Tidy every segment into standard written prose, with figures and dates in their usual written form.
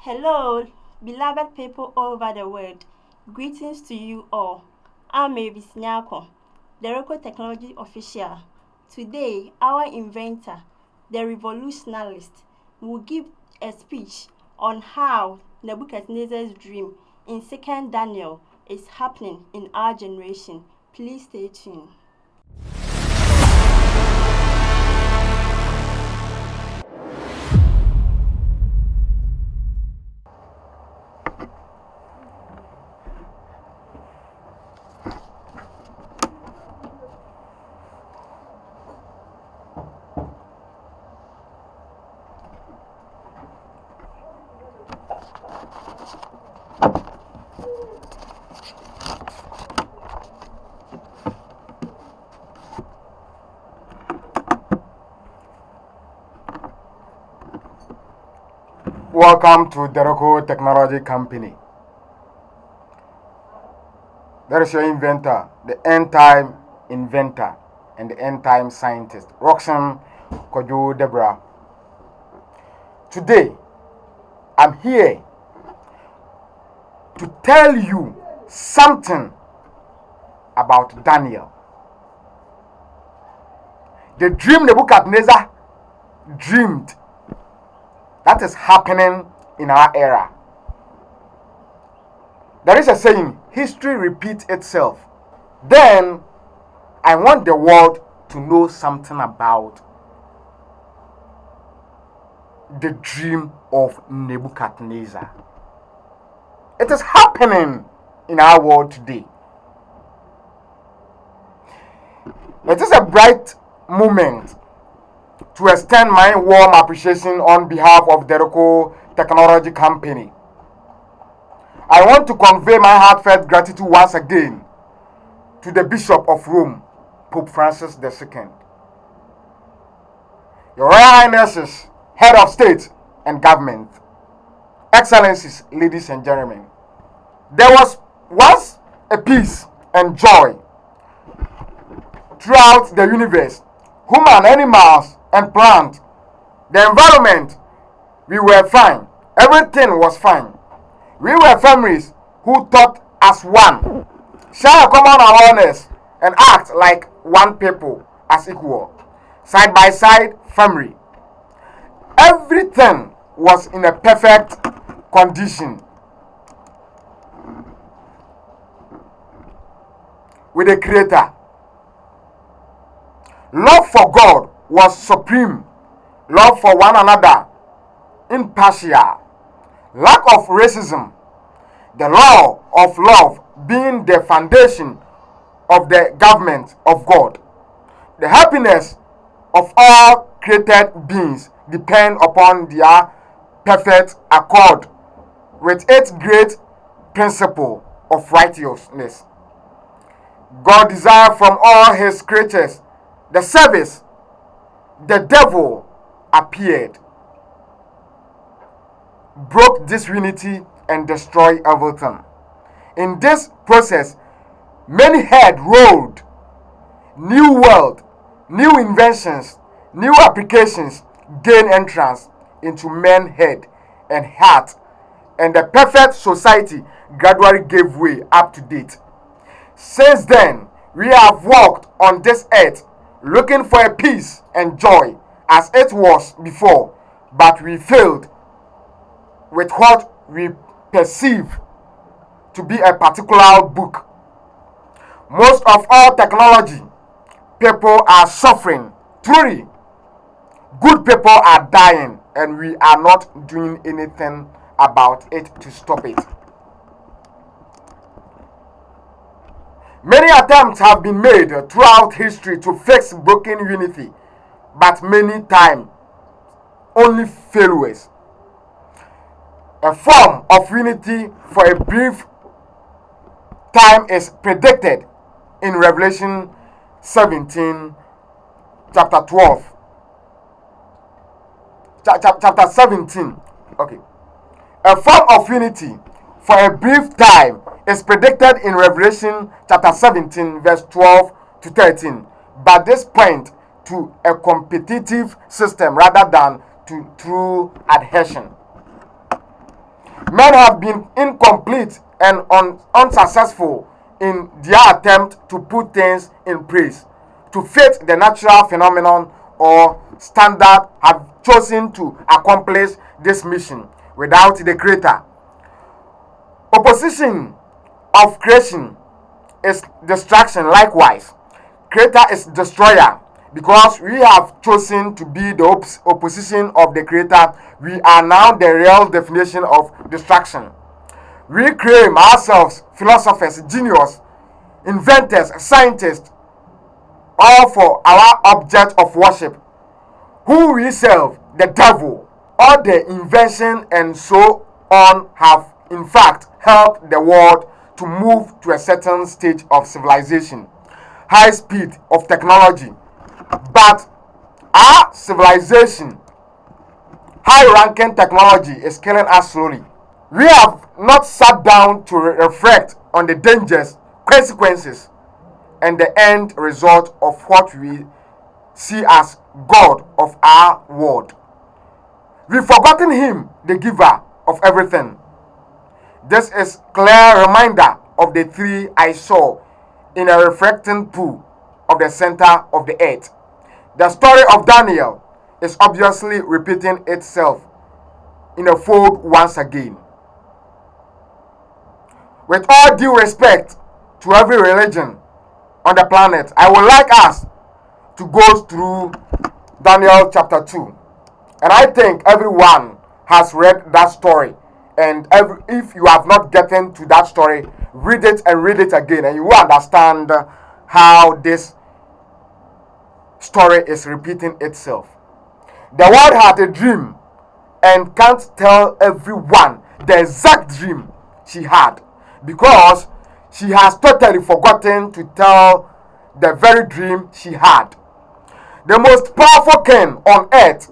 Hello, beloved people all over the world. Greetings to you all. I'm Mavis Nyako, Deroko Technology Official. Today, our inventor, the revolutionist, will give a speech on how Nebuchadnezzar's dream in 2nd Daniel is happening in our generation. Please stay tuned. Welcome to Deroko Technology Company. There is your inventor, the end-time inventor, and the end-time scientist, Roxanne Kojo Debra. Today, I'm here to tell you something about Daniel. The dream Nebuchadnezzar dreamed that is happening in our era. There is a saying, history repeats itself. Then, I want the world to know something about the dream of Nebuchadnezzar. It is happening in our world today. It is a bright moment to extend my warm appreciation on behalf of Deroko Technology Company. I want to convey my heartfelt gratitude once again to the Bishop of Rome, Pope Francis II. Your Royal Highnesses, Head of State and Government, Excellencies, ladies and gentlemen, there was once a peace and joy throughout the universe. Human, animals, and plant, the environment, we were fine. Everything was fine. We were families who thought as one, share a common awareness, and act like one people as equal. Side by side, family. Everything was in a perfect condition. With the Creator. Love for God was supreme. Love for one another, impartial. Lack of racism. The law of love being the foundation of the government of God. The happiness of all created beings depend upon their perfect accord with its great principle of righteousness. God desired from all his creatures the service. The devil appeared, broke this unity, and destroyed everything. In this process, many heads rolled. New world, new inventions, new applications gained entrance into men's head and heart, and the perfect society gradually gave way up to date. Since then, we have walked on this earth looking for a peace and joy as it was before, but we failed with what we perceive to be a particular book. Most of all technology, people are suffering. Truly, good people are dying, and we are not doing anything about it to stop it. Many attempts have been made throughout history to fix broken unity, but many times only failures. A form of unity for a brief time is predicted in Revelation 17, chapter 12. Chapter 17. Okay. A form of unity for a brief time is predicted in Revelation chapter 17, verse 12 to 13. But this point to a competitive system rather than to true adhesion. Men have been incomplete and unsuccessful in their attempt to put things in place to fit the natural phenomenon or standard, have chosen to accomplish this mission without the Creator. Opposition of creation is destruction. Likewise, Creator is destroyer. Because we have chosen to be the opposition of the Creator, we are now the real definition of destruction. We claim ourselves philosophers, genius, inventors, scientists, all for our object of worship, who we serve, the devil. All the invention and so on have in fact helped the world to move to a certain stage of civilization, high speed of technology. But our civilization, high-ranking technology is killing us slowly. We have not sat down to reflect on the dangers, consequences, and the end result of what we see as God of our world. We've forgotten Him, the giver of everything. This is clear reminder of the three I saw in a reflecting pool of the center of the earth. The story of Daniel is obviously repeating itself in a fold once again. With all due respect to every religion on the planet, I would like us to go through Daniel chapter 2. And I think everyone has read that story. And if you have not gotten to that story, read it and read it again, and you will understand how this story is repeating itself. The world had a dream and can't tell everyone the exact dream she had because she has totally forgotten to tell the very dream she had. The most powerful king on earth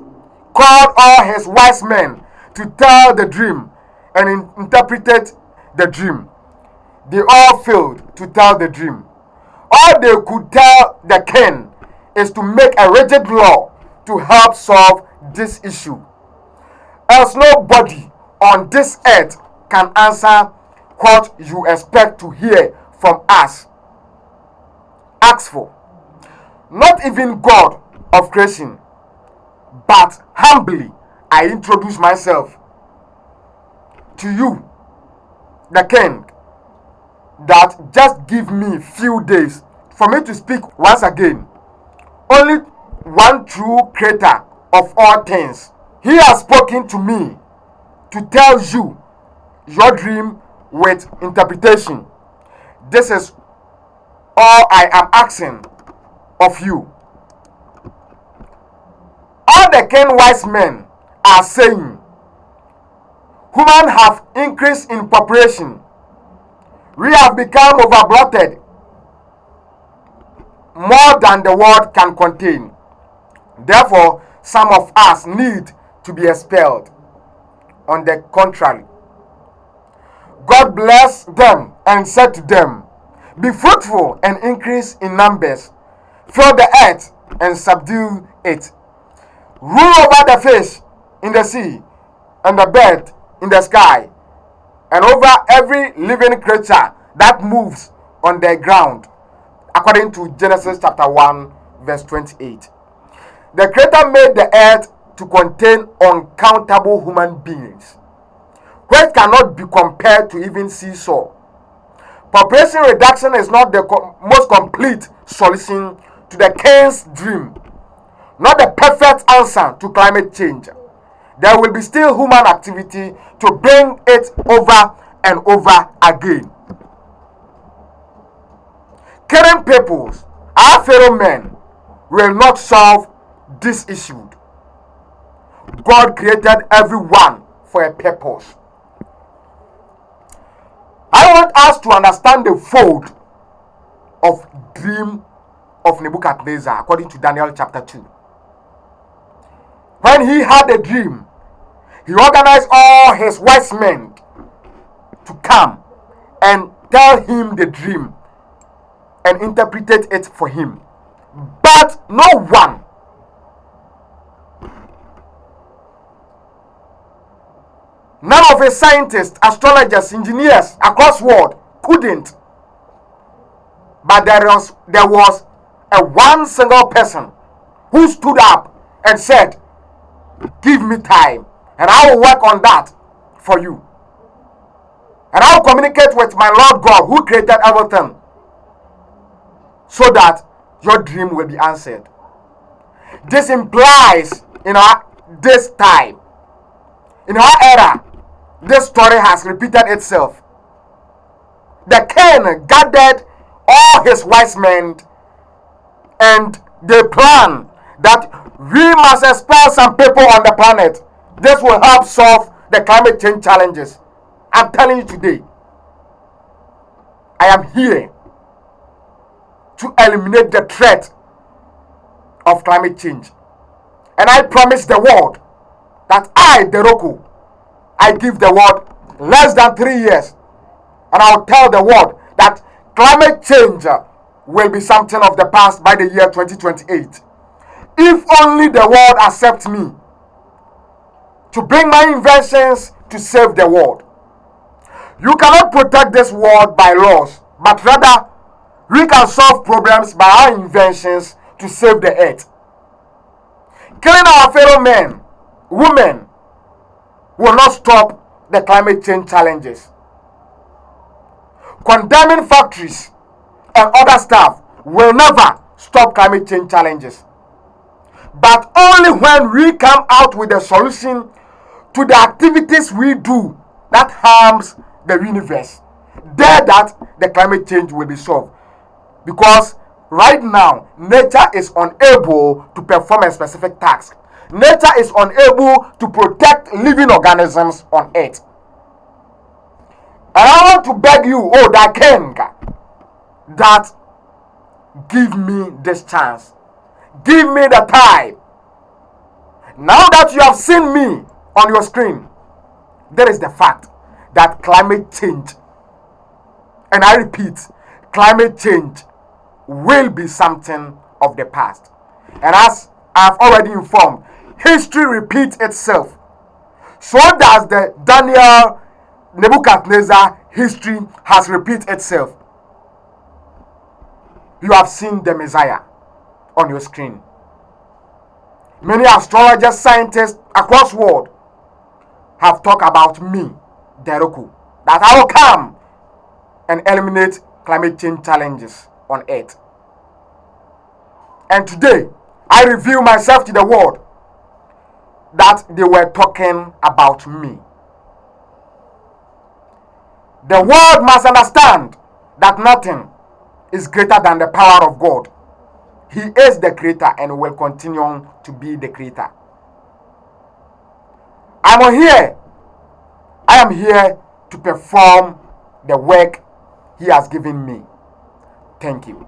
called all his wise men to tell the dream and interpreted the dream. They all failed to tell the dream. All they could tell the king is to make a rigid law to help solve this issue. Else nobody on this earth can answer what you expect to hear from us. Ask for. Not even God of creation, but humbly I introduce myself to you, the king, that just give me few days for me to speak once again. Only one true creator of all things. He has spoken to me to tell you your dream with interpretation. This is all I am asking of you. All the king wise men are saying, humans have increased in population. We have become overbloated, more than the world can contain. Therefore, some of us need to be expelled. On the contrary, God blessed them and said to them, be fruitful and increase in numbers, fill the earth and subdue it. Rule over the fish in the sea and the bird in the sky, and over every living creature that moves on the ground, according to Genesis chapter 1, verse 28. The Creator made the earth to contain uncountable human beings, which cannot be compared to even seesaw. Population reduction is not the most complete solution to the king's dream, not the perfect answer to climate change. There will be still human activity to bring it over and over again. Killing peoples, our fellow men, will not solve this issue. God created everyone for a purpose. I want us to understand the fold of dream of Nebuchadnezzar according to Daniel chapter 2. When he had a dream, he organized all his wise men to come and tell him the dream and interpreted it for him. But no one None of his scientists, astrologers, engineers across the world couldn't. But there was a one single person who stood up and said, give me time and I will work on that for you. And I will communicate with my Lord God who created everything so that your dream will be answered. This implies in this time, in our era, this story has repeated itself. The king gathered all his wise men and they planned that we must expel some people on the planet. This will help solve the climate change challenges. I'm telling you today, I am here to eliminate the threat of climate change. And I promise the world that I, Deroko, I give the world less than 3 years. And I'll tell the world that climate change will be something of the past by the year 2028. If only the world accepts me to bring my inventions to save the world. You cannot protect this world by laws, but rather we can solve problems by our inventions to save the earth. Killing our fellow men, women, will not stop the climate change challenges. Condemning factories and other stuff will never stop climate change challenges. But only when we come out with a solution to the activities we do that harms the universe, there that the climate change will be solved. Because right now, nature is unable to perform a specific task. Nature is unable to protect living organisms on earth. And I want to beg you, oh, that king, that give me this chance. Give me the time. Now that you have seen me on your screen, there is the fact that climate change, and I repeat, climate change will be something of the past. And as I've already informed, history repeats itself. So does the Daniel Nebuchadnezzar history has repeated itself. You have seen the Messiah on your screen. Many astrologers, scientists across the world have talked about me, Deroko, that I will come and eliminate climate change challenges on earth. And today, I reveal myself to the world that they were talking about me. The world must understand that nothing is greater than the power of God. He is the creator and will continue to be the creator. I am here to perform the work He has given me. Thank you.